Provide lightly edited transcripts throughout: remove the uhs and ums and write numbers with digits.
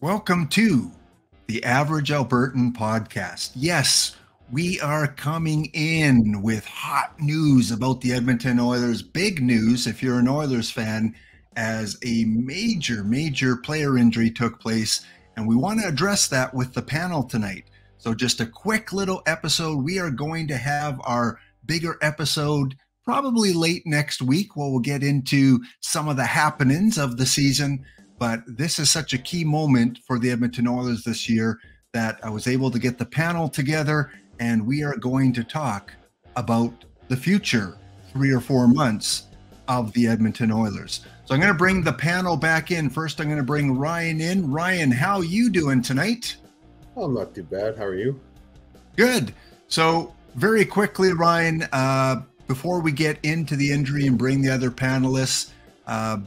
Welcome to the Average Albertan Podcast. Yes, we are coming in with hot news about the Edmonton Oilers. Big news if you're an Oilers fan, as a major player injury took place. And we want to address that with the panel tonight. So just a quick little episode. We are going to have our bigger episode probably late next week, where we'll get into some of the happenings of the season. But this is such a key moment for the Edmonton Oilers this year that I was able to get the panel together, and we are going to talk about the future 3 or 4 months of the Edmonton Oilers. So I'm going to bring the panel back in. First, I'm going to bring Ryan in. Ryan, how you doing tonight? I'm not too bad. How are you? Good. So very quickly, Ryan, before we get into the injury and bring the other panelists,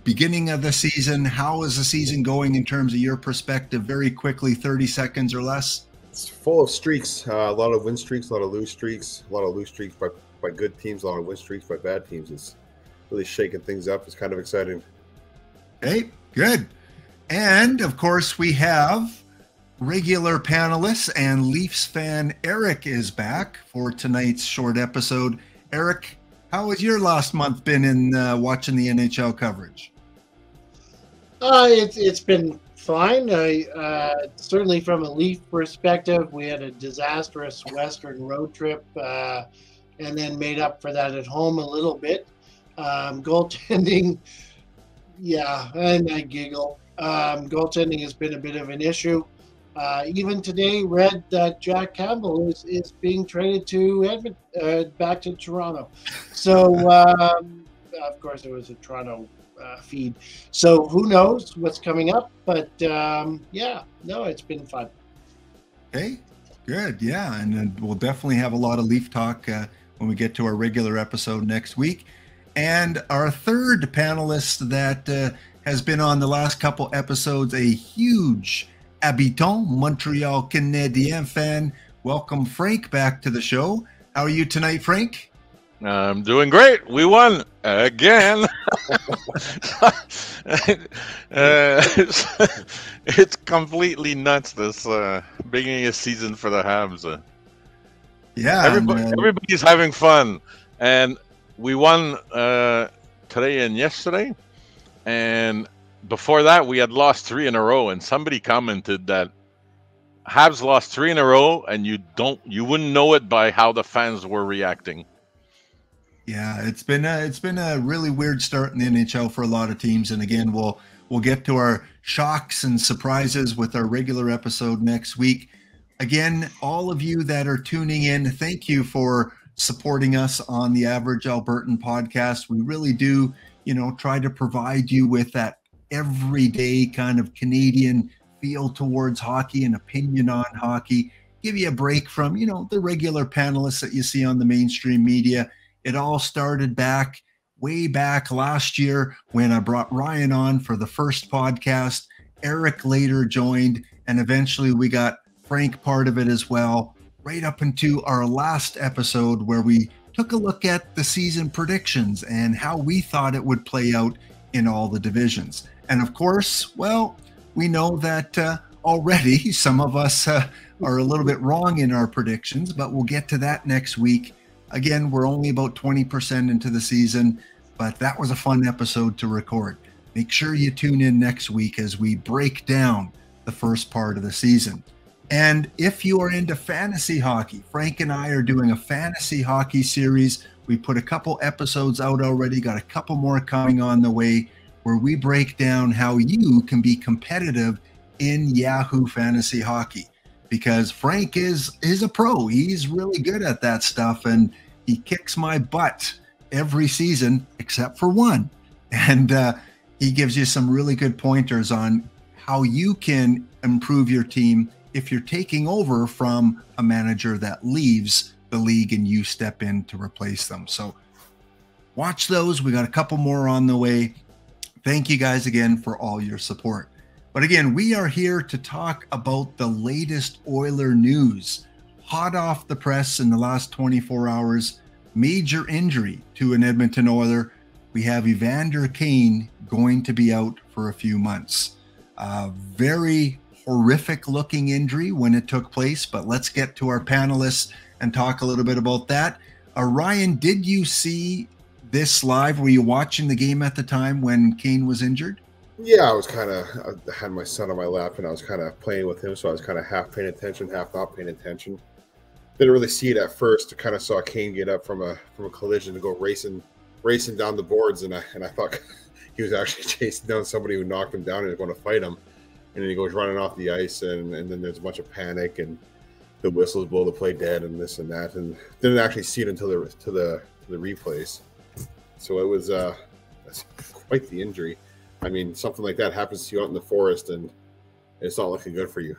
beginning of the season, how is the season going in terms of your perspective? Very quickly, 30 seconds or less. It's full of streaks, a lot of win streaks, a lot of lose streaks, a lot of lose streaks by good teams, a lot of win streaks by bad teams. It's really shaking things up. It's kind of exciting. Okay, good. And of course, we have regular panelists, and Leafs fan Eric is back for tonight's short episode. Eric, how has your last month been in watching the NHL coverage? It's been fine. Certainly from a Leaf perspective, we had a disastrous Western road trip and then made up for that at home a little bit. Goaltending, yeah, and I giggle. Goaltending has been a bit of an issue. Even today, read that Jack Campbell is being traded to back to Toronto. So, of course, it was a Toronto feed. So who knows what's coming up? But yeah, no, it's been fun. Okay, good. Yeah, and we'll definitely have a lot of Leaf talk when we get to our regular episode next week. And our third panelist that has been on the last couple episodes, a huge Habitant Montreal Canadiens fan. Welcome, Frank, back to the show. How are you tonight, Frank? I'm doing great. We won again. It's completely nuts, this beginning of season for the Habs. Yeah, everybody's having fun, and we won today and yesterday, and before that, we had lost 3 in a row, and somebody commented that Habs lost 3 in a row, and you wouldn't know it by how the fans were reacting. Yeah, it's been a really weird start in the NHL for a lot of teams, and again, we'll get to our shocks and surprises with our regular episode next week. Again, all of you that are tuning in, thank you for supporting us on the Average Albertan Podcast. We really do, try to provide you with that everyday kind of Canadian feel towards hockey and opinion on hockey, give you a break from, the regular panelists that you see on the mainstream media. It all started way back last year when I brought Ryan on for the first podcast. Eric later joined, and eventually we got Frank part of it as well, right up into our last episode where we took a look at the season predictions and how we thought it would play out in all the divisions. And of course, well, we know that already some of us are a little bit wrong in our predictions, but we'll get to that next week. Again, we're only about 20% into the season, but that was a fun episode to record. Make sure you tune in next week as we break down the first part of the season. And if you are into fantasy hockey, Frank and I are doing a fantasy hockey series. We put a couple episodes out already, got a couple more coming on the way, where we break down how you can be competitive in Yahoo Fantasy Hockey. Because Frank is a pro. He's really good at that stuff, and he kicks my butt every season except for one. And he gives you some really good pointers on how you can improve your team if you're taking over from a manager that leaves the league and you step in to replace them. So watch those. We got a couple more on the way. Thank you guys again for all your support. But again, we are here to talk about the latest Oiler news. Hot off the press in the last 24 hours, major injury to an Edmonton Oiler. We have Evander Kane going to be out for a few months. Very horrific looking injury when it took place, but let's get to our panelists and talk a little bit about that. Ryan, did you see this live? Were you watching the game at the time when Kane was injured? Yeah, I had my son on my lap and I was kind of playing with him. So I was kind of half paying attention, half not paying attention. Didn't really see it at first. I kind of saw Kane get up from a collision to go racing down the boards. And I thought he was actually chasing down somebody who knocked him down and was going to fight him. And then he goes running off the ice and then there's a bunch of panic and the whistles blow the play dead and this and that. And didn't actually see it until the replays. So it was that's quite the injury. I mean, something like that happens to you out in the forest, and it's not looking good for you.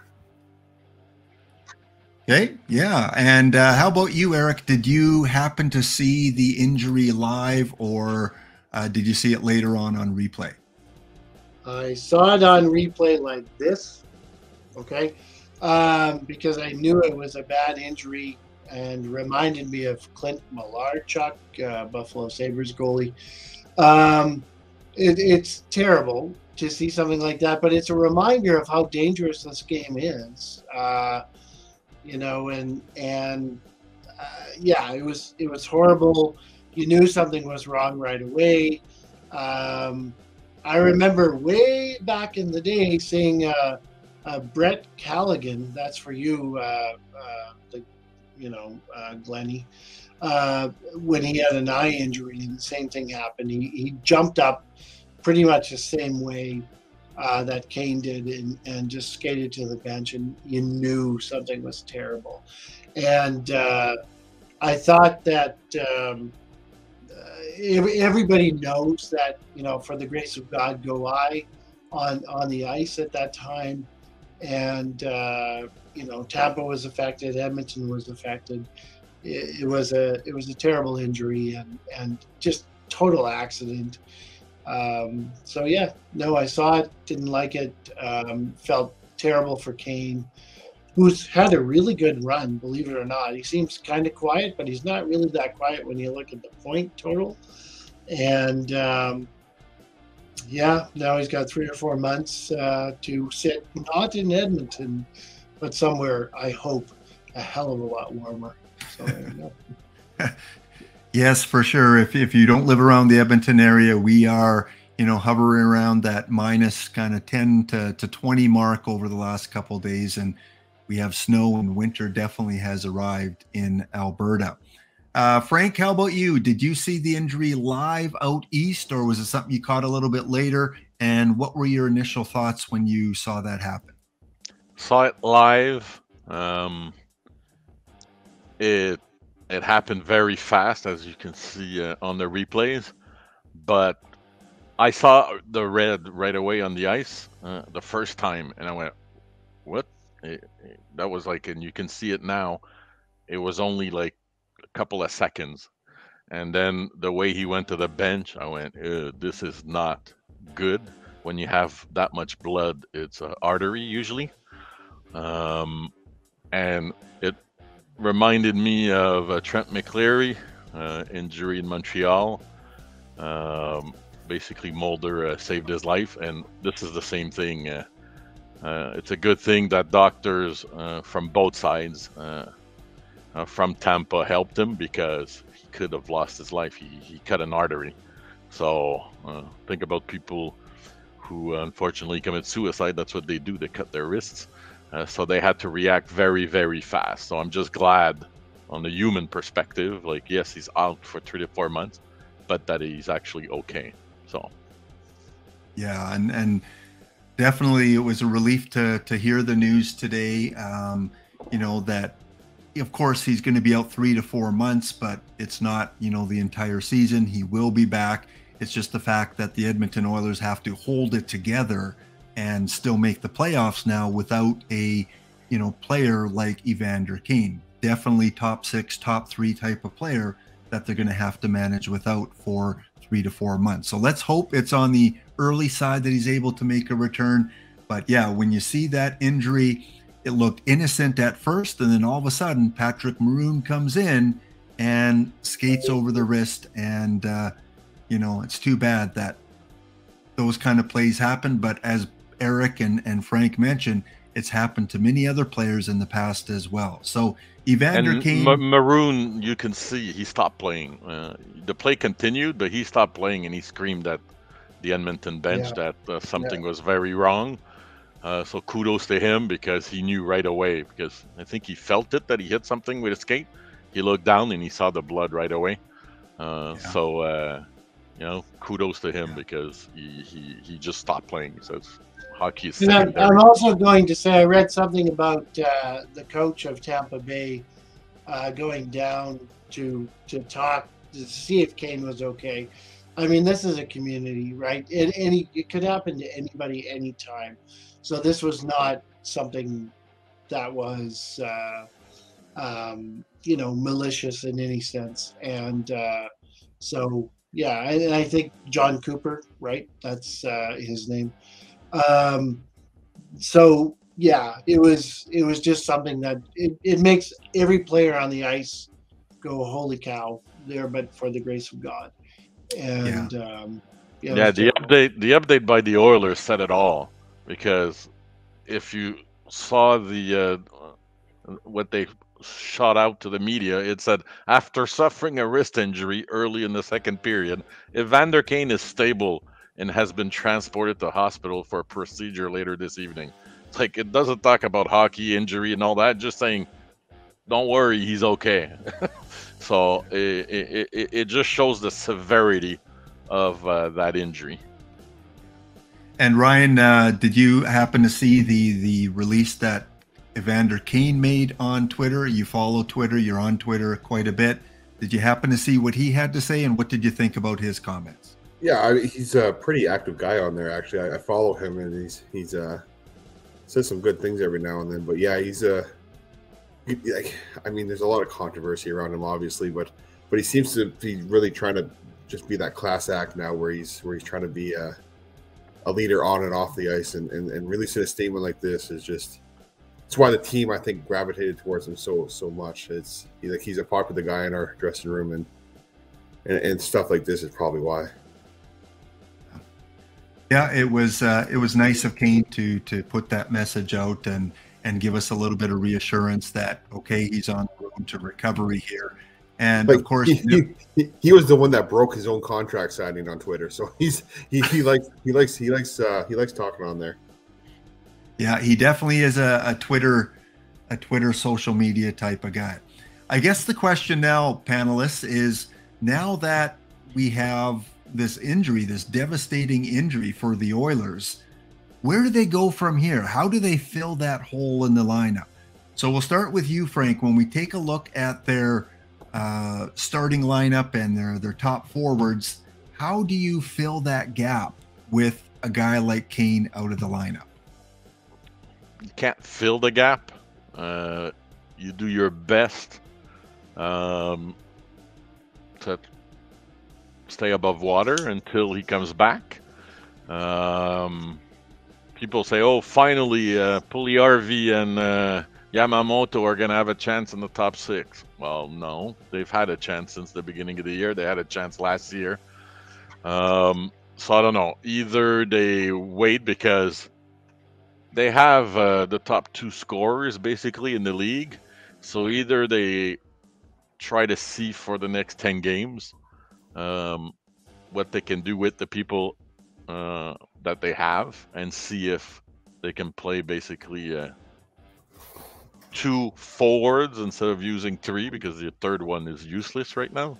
Okay, yeah. And how about you, Eric? Did you happen to see the injury live, or did you see it later on replay? I saw it on replay like this, okay, because I knew it was a bad injury and reminded me of Clint Malarchuk, Buffalo Sabres goalie. It's terrible to see something like that, but it's a reminder of how dangerous this game is. Yeah, it was horrible. You knew something was wrong right away. I remember way back in the day seeing Brett Callaghan. That's for you, Glennie. When he had an eye injury and the same thing happened, he jumped up pretty much the same way that Kane did and just skated to the bench, and you knew something was terrible. And I thought that everybody knows that, for the grace of God go I on the ice at that time. And, Tampa was affected, Edmonton was affected. It was a terrible injury and just total accident. So yeah, no, I saw it, didn't like it, felt terrible for Kane, who's had a really good run, believe it or not. He seems kind of quiet, but he's not really that quiet when you look at the point total. And now he's got 3 or 4 months to sit, not in Edmonton, but somewhere, I hope, a hell of a lot warmer. So there you go. Yes, for sure. If you don't live around the Edmonton area, we are, hovering around that minus kind of 10 to 20 mark over the last couple of days. And we have snow, and winter definitely has arrived in Alberta. Frank, how about you? Did you see the injury live out east, or was it something you caught a little bit later? And what were your initial thoughts when you saw that happen? Saw it live. It happened very fast, as you can see on the replays. But I saw the red right away on the ice the first time, and I went, "What?" That was like, and you can see it now. It was only like a couple of seconds, and then the way he went to the bench, I went, "This is not good." When you have that much blood, it's an artery usually, and it reminded me of Trent McCleary injury in Montreal. Basically, Mulder saved his life, and this is the same thing. It's a good thing that doctors from both sides from Tampa helped him, because he could have lost his life. He cut an artery. So think about people who unfortunately commit suicide. That's what they do. They cut their wrists. So they had to react very, very fast. So I'm just glad on the human perspective, like, yes, he's out for 3 to 4 months, but that he's actually okay. So. Yeah. And definitely it was a relief to hear the news today. That of course he's going to be out 3 to 4 months, but it's not, the entire season. He will be back. It's just the fact that the Edmonton Oilers have to hold it together and still make the playoffs now without a, player like Evander Kane. Definitely top 6, top 3 type of player that they're going to have to manage without for 3 to 4 months. So let's hope it's on the early side that he's able to make a return. But yeah, when you see that injury, it looked innocent at first, and then all of a sudden Patrick Maroon comes in and skates over the wrist, and it's too bad that those kind of plays happen. But as Eric and Frank mentioned, It's happened to many other players in the past as well. So Evander Kane, Maroon, you can see he stopped playing. The play continued, but he stopped playing, and he screamed at the Edmonton bench that something was very wrong. So kudos to him, because he knew right away, because I think he felt it that he hit something with his skate. He looked down and he saw the blood right away. So kudos to him, because he just stopped playing. He says hockey is secondary. I'm also going to say I read something about the coach of Tampa Bay going down to talk to see if Kane was okay. I mean, this is a community, right? It could happen to anybody, anytime. So this was not something that was, malicious in any sense. And I think John Cooper, right? That's his name. It was just something that it makes every player on the ice go, holy cow, there but for the grace of God. And the update by the Oilers said it all, because if you saw the what they shot out to the media, it said, after suffering a wrist injury early in the second period, Evander Kane is stable and has been transported to hospital for a procedure later this evening. It's like, it doesn't talk about hockey injury and all that, just saying, don't worry, he's okay. So it just shows the severity of that injury. And Ryan, did you happen to see the release that Evander Kane made on Twitter? You follow Twitter, you're on Twitter quite a bit. Did you happen to see what he had to say, and what did you think about his comments? Yeah, he's a pretty active guy on there, actually. I follow him, and he's says some good things every now and then. But yeah, there's a lot of controversy around him, obviously, but he seems to be really trying to just be that class act now, where he's trying to be a leader on and off the ice, and releasing a statement like this is just, it's why the team, I think, gravitated towards him so much. He's a popular guy in our dressing room, and stuff like this is probably why. Yeah, it was nice of Kane to put that message out and give us a little bit of reassurance that, okay, he's on the road to recovery here. And of course, he was the one that broke his own contract signing on Twitter, so he likes talking on there. Yeah, he definitely is a Twitter social media type of guy. I guess the question now, panelists, is, now that we have this injury, this devastating injury for the Oilers, where do they go from here? How do they fill that hole in the lineup? So we'll start with you, Frank. When we take a look at their starting lineup and their top forwards, how do you fill that gap with a guy like Kane out of the lineup? You can't fill the gap. You do your best to stay above water until he comes back. People say, oh, finally, Puliarvi and Yamamoto are going to have a chance in the top six. Well, no, they've had a chance since the beginning of the year. They had a chance last year. So I don't know. Either they wait, because they have the top two scorers basically in the league. So either they try to see for the next 10 games what they can do with the people that they have, and see if they can play basically two forwards instead of using three, because the third one is useless right now.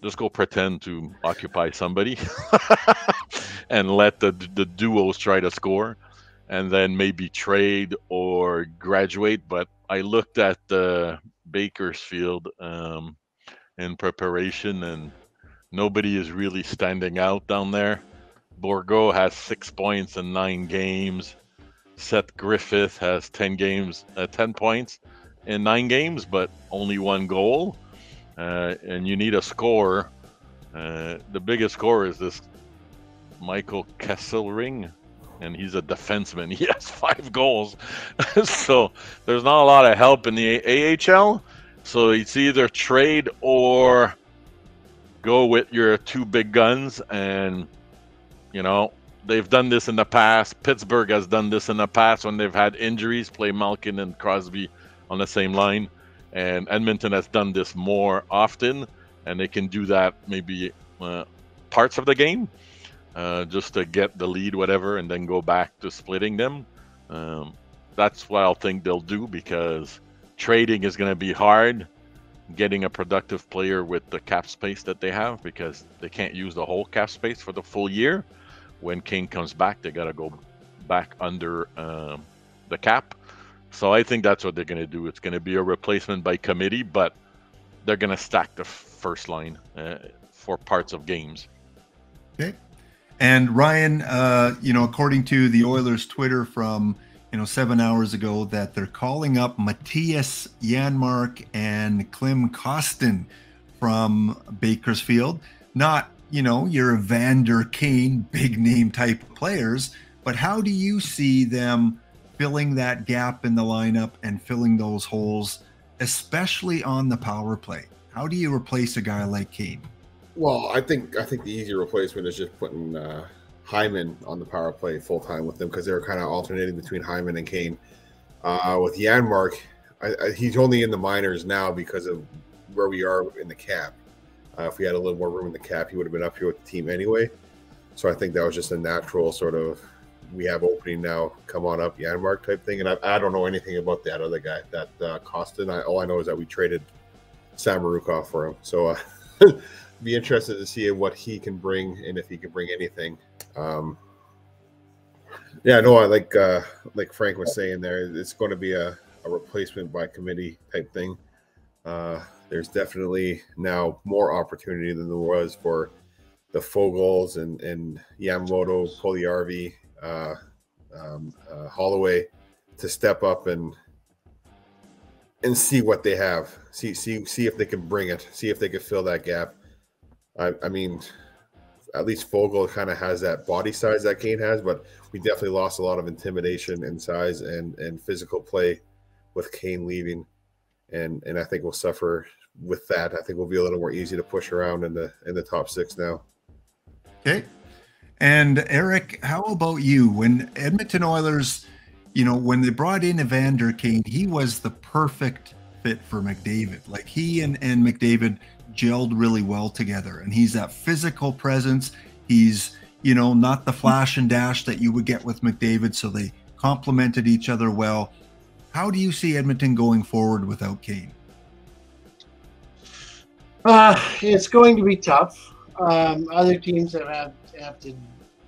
Just go pretend to occupy somebody and let the duos try to score, and then maybe trade or graduate. But I looked at Bakersfield in preparation, and nobody is really standing out down there. Bourgault has 6 points in 9 games. Seth Griffith has 10 points in 9 games, but only 1 goal. And you need a scorer. The biggest scorer is this Michael Kesselring, and he's a defenseman. He has 5 goals. So there's not a lot of help in the AHL. So it's either trade or go with your 2 big guns and, they've done this in the past. Pittsburgh has done this in the past when they've had injuries, play Malkin and Crosby on the same line. And Edmonton has done this more often, and they can do that maybe parts of the game just to get the lead, whatever, and then go back to splitting them. That's what I'll think they'll do, because trading is going to be hard, getting a productive player with the cap space that they have, because they can't use the whole cap space for the full year. When Kane comes back, they got to go back under the cap. So I think that's what they're going to do. It's going to be a replacement by committee, but they're going to stack the first line for parts of games. Okay. And Ryan, according to the Oilers Twitter from 7 hours ago, that they're calling up Matthias Janmark and Klim Kostin from Bakersfield. Not, your Evander Kane big name type players, but how do you see them filling that gap in the lineup and filling those holes, especially on the power play? How do you replace a guy like Kane? Well, I think the easy replacement is just putting Hyman on the power play full time with them, because they're kind of alternating between Hyman and Kane. With Janmark, he's only in the minors now because of where we are in the cap. If we had a little more room in the cap, he would have been up here with the team anyway. So I think that was just a natural sort of, we have opening now, come on up, Janmark type thing. And I don't know anything about that other guy, that Kostin. All I know is that we traded Samorukov for him. So be interested to see what he can bring, and if he can bring anything. I like Frank was saying there, it's going to be a replacement by committee type thing. There's definitely now more opportunity than there was for the Fogels and Yamamoto, Puljujärvi, Holloway to step up and see what they have. See if they can bring it. See if they can fill that gap. I mean, at least Fogel kind of has that body size that Kane has, but we definitely lost a lot of intimidation and size and physical play with Kane leaving, and I think we'll suffer with that. I think we'll be a little more easy to push around in the top six now. Okay. And Eric, how about you? When Edmonton Oilers, when they brought in Evander Kane, he was the perfect fit for McDavid. Like, he and McDavid gelled really well together, and he's that physical presence. He's, not the flash and dash that you would get with McDavid, so they complemented each other well. How do you see Edmonton going forward without Kane? It's going to be tough. Other teams have to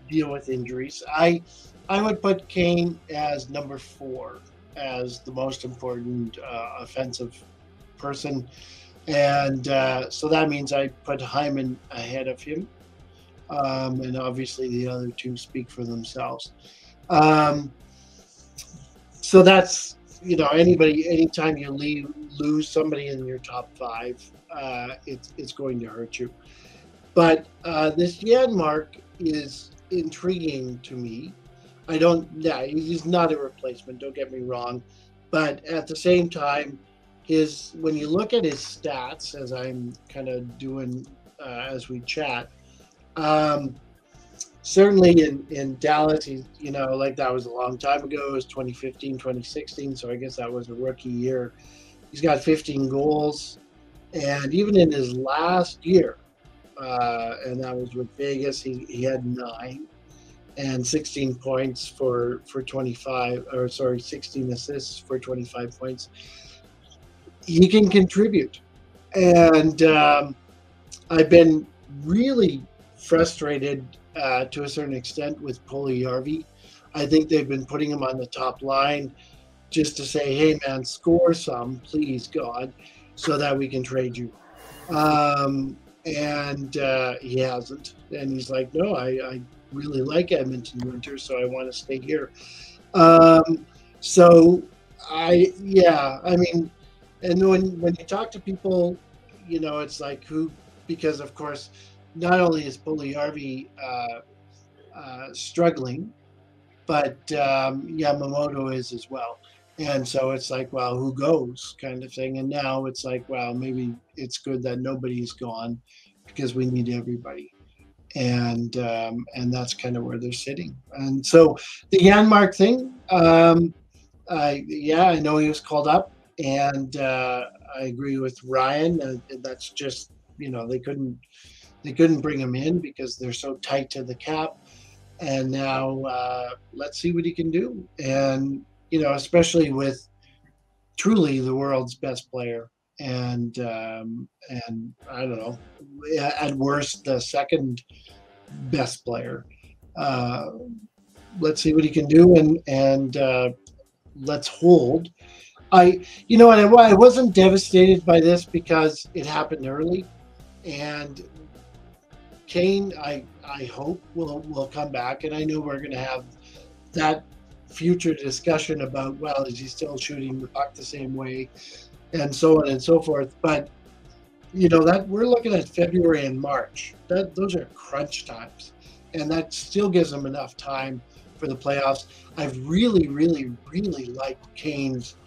deal with injuries. I would put Kane as number 4, as the most important offensive person. And so that means I put Hyman ahead of him. And obviously the other two speak for themselves. So that's, anytime you lose somebody in your top 5, it's going to hurt you. But this Janmark is intriguing to me. He's not a replacement, don't get me wrong. But at the same time, when you look at his stats, as I'm kind of doing as we chat, certainly in Dallas, he's, that was a long time ago. It was 2015, 2016, so I guess that was a rookie year. He's got 15 goals, and even in his last year, and that was with Vegas, he had 9 and 16 points for 16 assists for 25 points. He can contribute. And I've been really frustrated to a certain extent with Puljujärvi. I think they've been putting him on the top line just to say, hey, man, score some, please, God, so that we can trade you. And he hasn't. And he's like, no, I really like Edmonton Winter, so I want to stay here. And when you talk to people, it's like who, because of course, not only is Puljujärvi struggling, but Yamamoto is as well. And so it's like, well, who goes kind of thing. And now it's like, well, maybe it's good that nobody's gone because we need everybody. and that's kind of where they're sitting. And so the Janmark thing, I know he was called up, and I agree with Ryan. That's just, they couldn't bring him in because they're so tight to the cap. And now let's see what he can do. And especially with truly the world's best player, and I don't know, at worst the second best player. Let's see what he can do, and let's hold. I wasn't devastated by this because it happened early, and Kane, I hope will come back, and I know we're going to have that future discussion about, well, is he still shooting the puck the same way, and so on and so forth. But that we're looking at February and March. Those are crunch times, and that still gives them enough time for the playoffs. I've really, really, really liked Kane's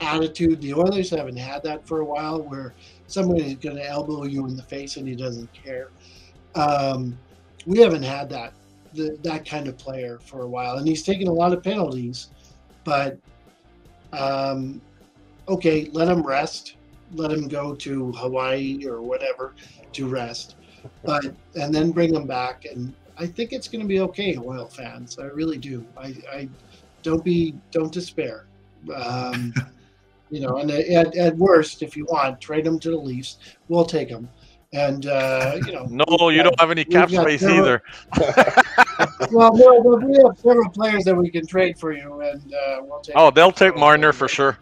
attitude. The Oilers haven't had that for a while, where somebody's going to elbow you in the face and he doesn't care. We haven't had that kind of player for a while, and he's taken a lot of penalties. But okay, let him rest. Let him go to Hawaii or whatever to rest, and then bring him back. And I think it's going to be okay, Oil fans. I really do. I don't despair. And at worst, if you want, trade him to the Leafs. We'll take him. And no, you don't have any cap space either. Well, no, but we have several players that we can trade for you, and we'll take. Oh, they'll take Marner for sure.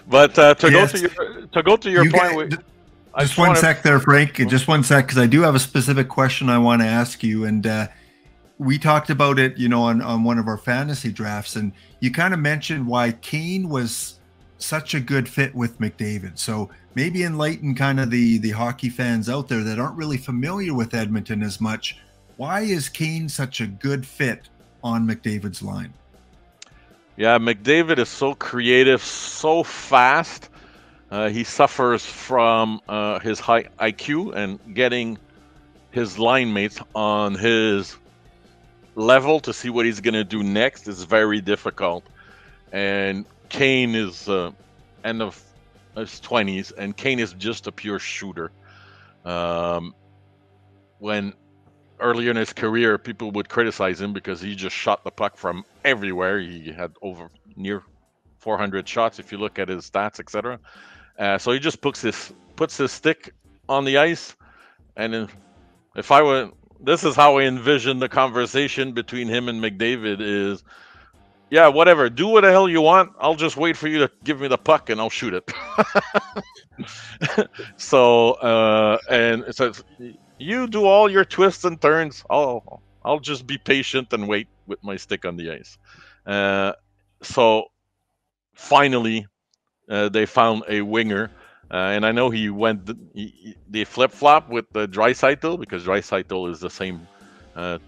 But to go to your point, just one sec there, Frank. Just one sec, because I do have a specific question I want to ask you, and we talked about it, on one of our fantasy drafts, and you kind of mentioned why Kane was such a good fit with McDavid. So maybe enlighten kind of the hockey fans out there that aren't really familiar with Edmonton as much. Why is Kane such a good fit on McDavid's line? Yeah, McDavid is so creative, so fast. He suffers from his high IQ, and getting his line mates on his level to see what he's going to do next is very difficult. And Kane is end of his 20s, and Kane is just a pure shooter. When earlier in his career, people would criticize him because he just shot the puck from everywhere. He had near 400 shots if you look at his stats, etc. So he just puts his stick on the ice, and this is how I envision the conversation between him and McDavid is, yeah, whatever, do what the hell you want. I'll just wait for you to give me the puck and I'll shoot it. So, and it says, you do all your twists and turns. I'll just be patient and wait with my stick on the ice. So finally, they found a winger. And I know they flip-flop with the Draisaitl, because Draisaitl is the same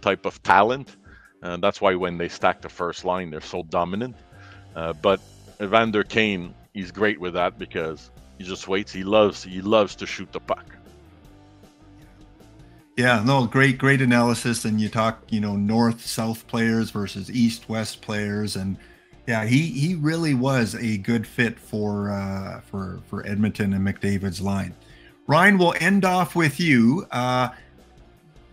type of talent. That's why when they stack the first line, they're so dominant. But Evander Kane, he's great with that because he just waits. He loves to shoot the puck. Yeah, no, great analysis. And you talk, north-south players versus east-west players, and yeah, he really was a good fit for Edmonton and McDavid's line. Ryan, we'll end off with you.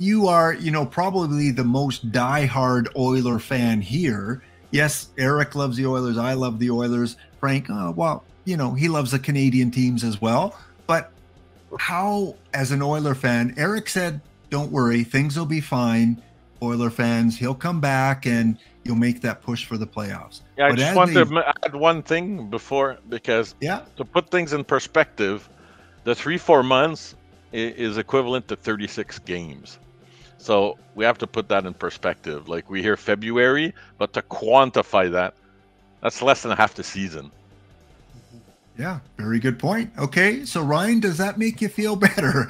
You are, probably the most diehard Oiler fan here. Yes, Eric loves the Oilers. I love the Oilers. Frank, he loves the Canadian teams as well. But how, as an Oiler fan, Eric said, don't worry, things will be fine. Oiler fans, he'll come back and you'll make that push for the playoffs. Yeah, I just want to add one thing because to put things in perspective, the 3-4 months is equivalent to 36 games. So we have to put that in perspective. Like, we hear February, but to quantify that, that's less than half the season. Yeah, very good point. Okay, so Ryan, does that make you feel better?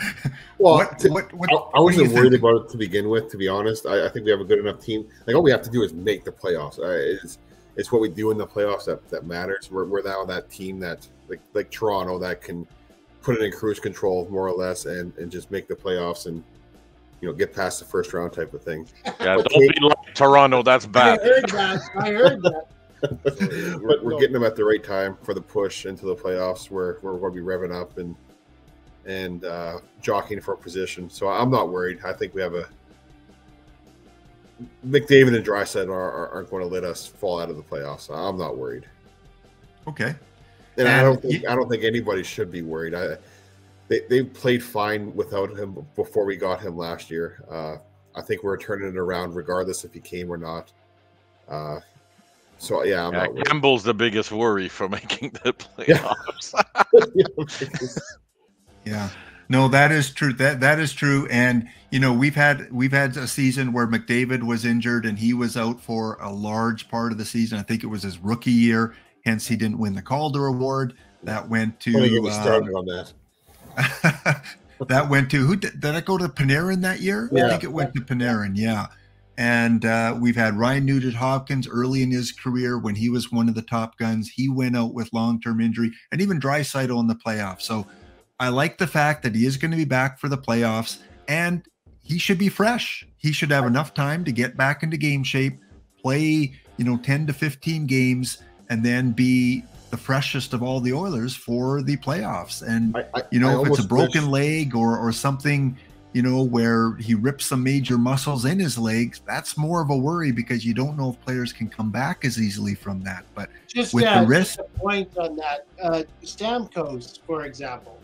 Well, I wasn't worried about it to begin with, to be honest. I think we have a good enough team. Like, all we have to do is make the playoffs. It's what we do in the playoffs that matters. We're now that team that, like Toronto, that can put it in cruise control more or less, and just make the playoffs and get past the first round type of thing. Yeah, don't be like Toronto. That's bad. I heard that. But we're getting them at the right time for the push into the playoffs, where we're going to be revving up and jockeying for a position. So I'm not worried. I think we have McDavid and Draisaitl aren't going to let us fall out of the playoffs. So I'm not worried. Okay. And I don't think anybody should be worried. They played fine without him before we got him last year. I think we're turning it around regardless if he came or not. So I'm not worried. Campbell's the biggest worry for making the playoffs. Yeah. No, that is true. That is true. And we've had a season where McDavid was injured and he was out for a large part of the season. I think it was his rookie year. Hence, he didn't win the Calder Award. That went to. Started on that. That went to who? Did it go to Panarin that year? Yeah. I think it went to Panarin. Yeah. And we've had Ryan Nugent-Hopkins early in his career when he was one of the top guns. He went out with long-term injury, and even Draisaitl in the playoffs. So I like the fact that he is going to be back for the playoffs, and he should be fresh. He should have enough time to get back into game shape, play 10 to 15 games, and then be the freshest of all the Oilers for the playoffs. And if it's a broken leg or something, where he rips some major muscles in his legs, that's more of a worry because you don't know if players can come back as easily from that. But with the risk, just a point on that, Stamkos, for example,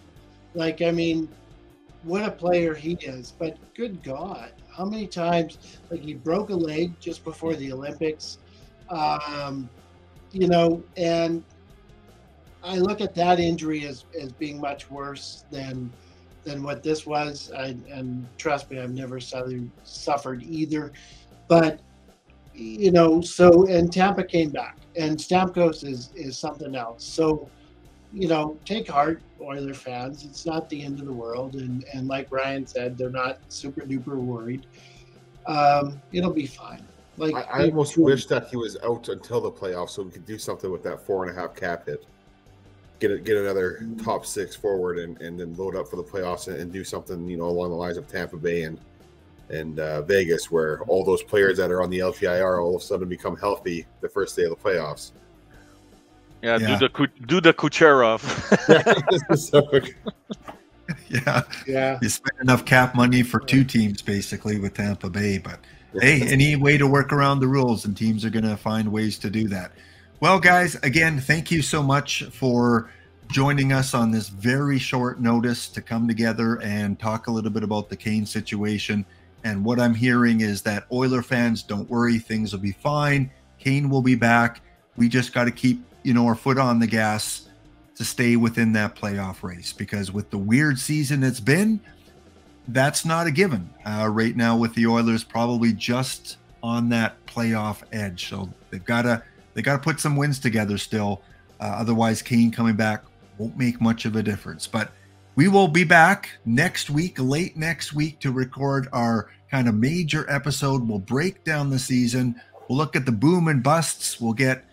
what a player he is. But good God, how many times he broke a leg just before the Olympics. And I look at that injury as being much worse than what this was. And trust me, I've never suffered either. But, and Tampa came back. And Stamkos is something else. So, take heart, Oiler fans. It's not the end of the world. And like Ryan said, they're not super duper worried. It'll be fine. I almost wish that he was out until the playoffs so we could do something with that 4.5 cap hit. Get another top 6 forward and then load up for the playoffs and do something, along the lines of Tampa Bay and Vegas, where all those players that are on the LTIR all of a sudden become healthy the first day of the playoffs. Yeah. Do the Kucherov. Yeah. You spend enough cap money for 2 teams basically with Tampa Bay, but hey, any way to work around the rules, and teams are going to find ways to do that. Well, guys, again, thank you so much for joining us on this very short notice to come together and talk a little bit about the Kane situation. And what I'm hearing is that Oiler fans, don't worry, things will be fine. Kane will be back. We just got to keep, our foot on the gas to stay within that playoff race, because with the weird season it's been, that's not a given. Right now with the Oilers probably just on that playoff edge. So they got to put some wins together still. Otherwise, Kane coming back won't make much of a difference. But we will be back next week, late next week, to record our kind of major episode. We'll break down the season. We'll look at the boom and busts. We'll get,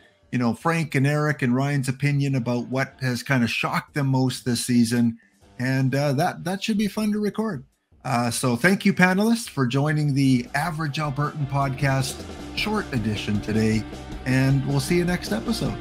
Frank and Eric and Ryan's opinion about what has kind of shocked them most this season. And that should be fun to record. So thank you, panelists, for joining the Average Albertan Podcast short edition today. And we'll see you next episode.